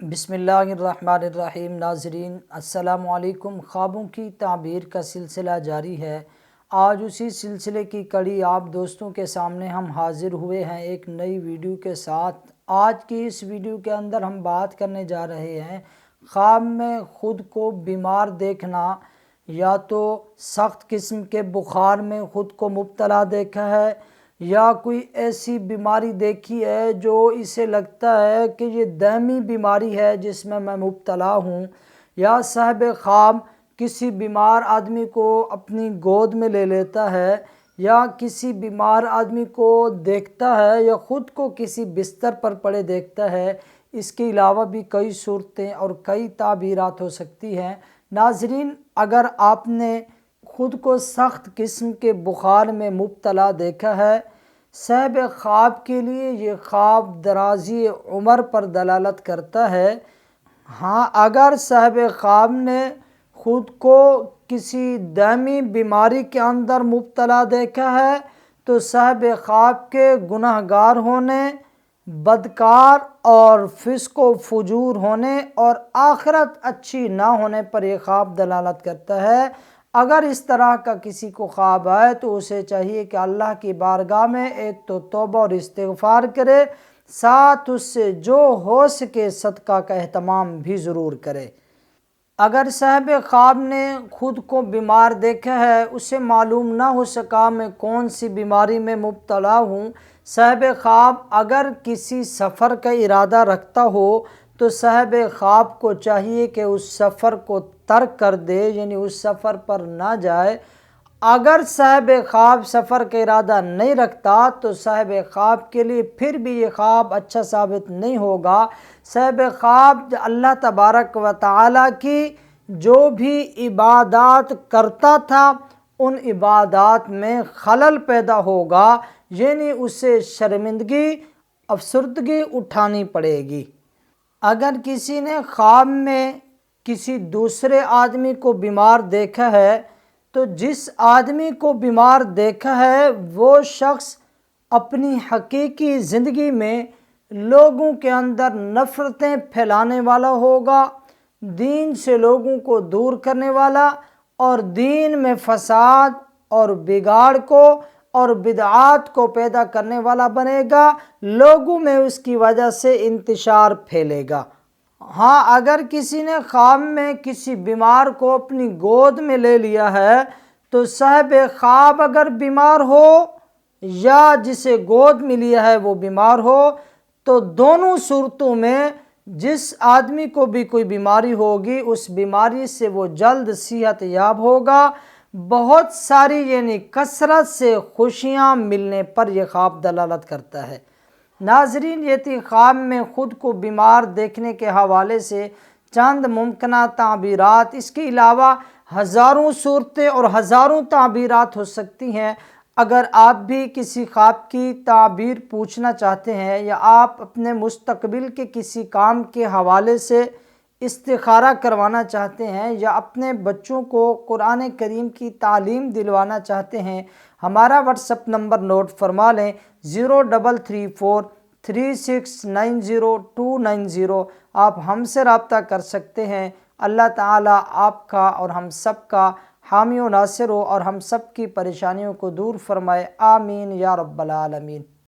بسم اللہ الرحمن الرحیم۔ ناظرین السلام علیکم۔ خوابوں کی تعبیر کا سلسلہ جاری ہے۔ آج اسی سلسلے کی کڑی آپ دوستوں کے سامنے ہم حاضر ہوئے ہیں ایک نئی ویڈیو کے ساتھ۔ آج کی اس ویڈیو کے اندر ہم بات کرنے جا رہے ہیں خواب میں خود کو بیمار دیکھنا، یا تو سخت قسم کے بخار میں خود کو مبتلا دیکھا ہے، یا کوئی ایسی بیماری دیکھی ہے جو اسے لگتا ہے کہ یہ دائمی بیماری ہے جس میں مبتلا ہوں، یا صاحب خواب کسی بیمار آدمی کو اپنی گود میں لے لیتا ہے، یا کسی بیمار آدمی کو دیکھتا ہے، یا خود کو کسی بستر پر پڑے دیکھتا ہے۔ اس کے علاوہ بھی کئی صورتیں اور کئی تعبیرات ہو سکتی ہیں۔ ناظرین، اگر آپ نے خود کو سخت قسم کے بخار میں مبتلا دیکھا ہے، صاحب خواب کے لیے یہ خواب درازی عمر پر دلالت کرتا ہے۔ ہاں، اگر صاحب خواب نے خود کو کسی دائمی بیماری کے اندر مبتلا دیکھا ہے تو صاحب خواب کے گناہ گار ہونے، بدکار اور فسق و فجور ہونے اور آخرت اچھی نہ ہونے پر یہ خواب دلالت کرتا ہے۔ اگر اس طرح کا کسی کو خواب آئے تو اسے چاہیے کہ اللہ کی بارگاہ میں ایک تو توبہ اور استغفار کرے، ساتھ اس سے جو ہو سکے صدقہ کا اہتمام بھی ضرور کرے۔ اگر صاحب خواب نے خود کو بیمار دیکھا ہے، اسے معلوم نہ ہو سکا میں کون سی بیماری میں مبتلا ہوں، صاحب خواب اگر کسی سفر کا ارادہ رکھتا ہو تو صاحب خواب کو چاہیے کہ اس سفر کو ترک کر دے، یعنی اس سفر پر نہ جائے۔ اگر صاحب خواب سفر کا ارادہ نہیں رکھتا تو صاحب خواب کے لیے پھر بھی یہ خواب اچھا ثابت نہیں ہوگا۔ صاحب خواب اللہ تبارک و تعالیٰ کی جو بھی عبادات کرتا تھا ان عبادات میں خلل پیدا ہوگا، یعنی اسے شرمندگی، افسردگی اٹھانی پڑے گی۔ اگر کسی نے خواب میں کسی دوسرے آدمی کو بیمار دیکھا ہے تو جس آدمی کو بیمار دیکھا ہے وہ شخص اپنی حقیقی زندگی میں لوگوں کے اندر نفرتیں پھیلانے والا ہوگا، دین سے لوگوں کو دور کرنے والا، اور دین میں فساد اور بگاڑ کو اور بدعات کو پیدا کرنے والا بنے گا، لوگوں میں اس کی وجہ سے انتشار پھیلے گا۔ ہاں، اگر کسی نے خواب میں کسی بیمار کو اپنی گود میں لے لیا ہے تو صاحب خواب اگر بیمار ہو یا جسے گود میں لیا ہے وہ بیمار ہو تو دونوں صورتوں میں جس آدمی کو بھی کوئی بیماری ہوگی اس بیماری سے وہ جلد صحت یاب ہوگا۔ بہت ساری یعنی کثرت سے خوشیاں ملنے پر یہ خواب دلالت کرتا ہے۔ ناظرین، یہ تھی خواب میں خود کو بیمار دیکھنے کے حوالے سے چند ممکنہ تعبیرات۔ اس کے علاوہ ہزاروں صورتیں اور ہزاروں تعبیرات ہو سکتی ہیں۔ اگر آپ بھی کسی خواب کی تعبیر پوچھنا چاہتے ہیں یا آپ اپنے مستقبل کے کسی کام کے حوالے سے استخارہ کروانا چاہتے ہیں یا اپنے بچوں کو قرآن کریم کی تعلیم دلوانا چاہتے ہیں، ہمارا واٹس ایپ نمبر نوٹ فرما لیں: 033436909290۔ آپ ہم سے رابطہ کر سکتے ہیں۔ اللہ تعالیٰ آپ کا اور ہم سب کا حامی و ناصر ہو اور ہم سب کی پریشانیوں کو دور فرمائے۔ آمین یا رب العالمین۔